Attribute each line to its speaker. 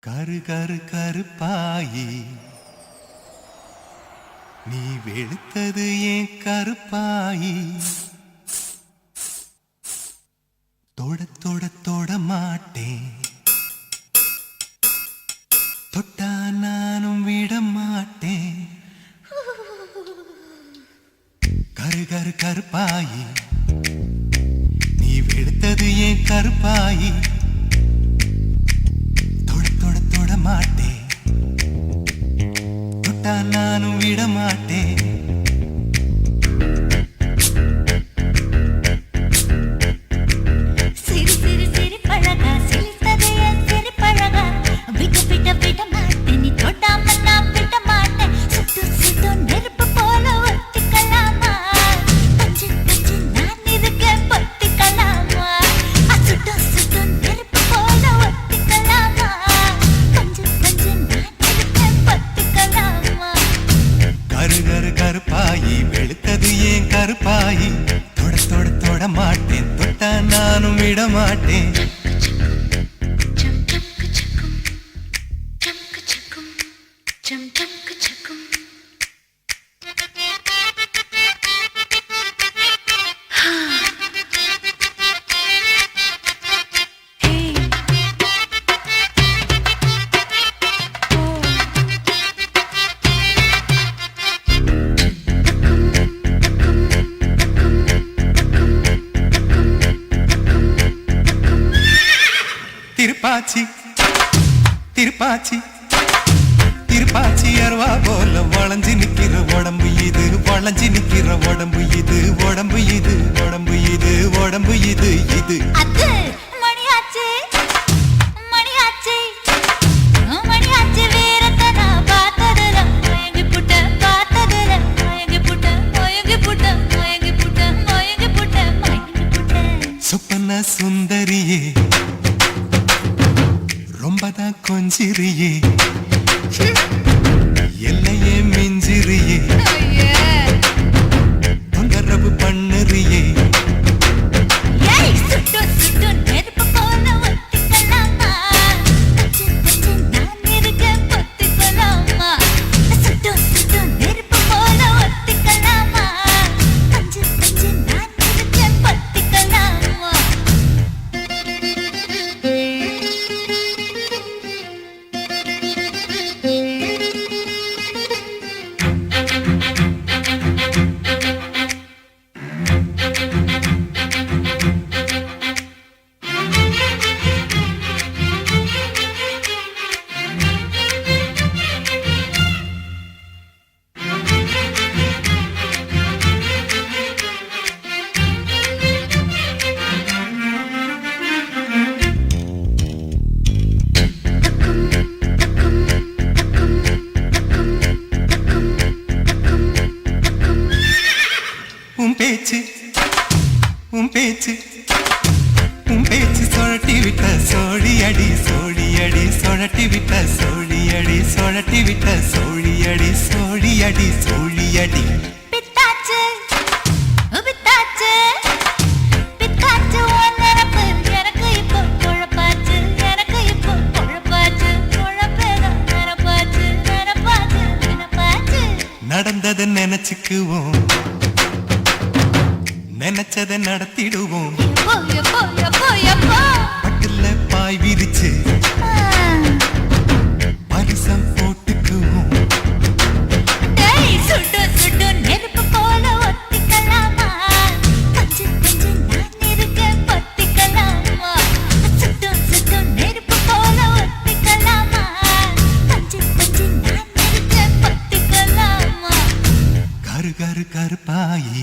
Speaker 1: கரு கரு கருப்பாயி நீ வெளுத்தது ஏன் கருப்பாயி தொட தொட தொட மாட்டேன் தொட்டா நானும் விட மாட்டேன் கரு கரு கருப்பாயி நீ வெளுத்தது ஏன் கருப்பாயி மாட்டேன் தொட்டா நானும் விட மாட்டேன்
Speaker 2: சிறு சிறு சிறு பழகா சிலித்ததைய சிறு பழகா விட்டு விட்ட விட மாட்டேன் நீ தொட்டாம நான் விட மாட்டேன் சுட்டு சுட்டு நெருப்பு போல ஒத்திக்கலாமா பஞ்சு பஞ்சு நான் இருக்கேன் பத்திக்கலாமா சுட்டு சுட்டு நெருப்பு போல ஒத்திக்கலாமா
Speaker 1: கருப்பாயி வெளுத்தது ஏன் கருப்பாயி தொட தொட தொட மாட்டேன் தொட்டா நானும் விட மாட்டேன் திருப்பாச்சி திருப்பாச்சி திருப்பாச்சி அருவா போல வளைஞ்சு நிக்கிற உடம்பு இது வளைஞ்சு நிக்கிற உடம்பு இது உடம்பு இது உடம்பு இது உடம்பு இது இது
Speaker 2: அது மணியாச்சி மணியாச்சி மணியாச்சி வீரத்தை நான் பார்த்ததுல மயங்கி புட்ட பார்த்ததுல மயங்கி புட்ட மயங்கி புட்ட மயங்கி புட்ட மயங்கி புட்ட மயங்கி புட்ட
Speaker 1: சொப்பன சுந்தரியே ரொம்பதான் கொஞ்சிரியே எல்லையே மிஞ்சிரியே தொந்தரவு பண்ணுறியே
Speaker 2: சுட்டு சுட்டு நெருப்பு போல ஒத்திக்கலாமா பஞ்சு பஞ்சு நான் இருக்கேன் பத்திக்கலாமா சுட்டு சுட்டு நெருப்பு போல ஒத்திக்கலாமா பஞ்சு பஞ்சு நான் இருக்கேன் பத்திக்கலாமா
Speaker 1: உன் பேச்சு உன் பேச்சு உன் பேச்சு சொழட்டி விட்ட சோழி அடி சோழி அடி சொழட்டி விட்ட சோழி அடி சொழட்டி விட்ட சோழி அடி சோழி அடி சோழி அடி
Speaker 2: பித்தாச்சு பித்தாச்சு பித்தாச்சு ஒன்னரப்பு எனக்கு இப்போ குழப்பாச்சு எனக்கு இப்போ குழப்பாச்சு குழப்பேதான் நினப்பாச்சு நினப்பாச்சு நினப்பாச்சு
Speaker 1: நடந்ததை நினைச்சுக்குவோம் நினைச்சதை நடத்திடுவோம்
Speaker 2: எப்போ எப்போ எப்போ எப்போ
Speaker 1: பட்டுல பாய் விரிச்சு பரிசம் போட்டுக்குவோம்
Speaker 2: சுட்டு சுட்டு நெருப்பு போல ஒத்திக்கலாமா பஞ்சு பஞ்சு நான் இருக்கேன் பத்திக்கலாமா சுட்டு சுட்டு நெருப்பு போல ஒத்திக்கலாமா பஞ்சு பஞ்சு நான் இருக்கேன் பத்திக்கலாமா
Speaker 1: கரு கரு கருப்பாயி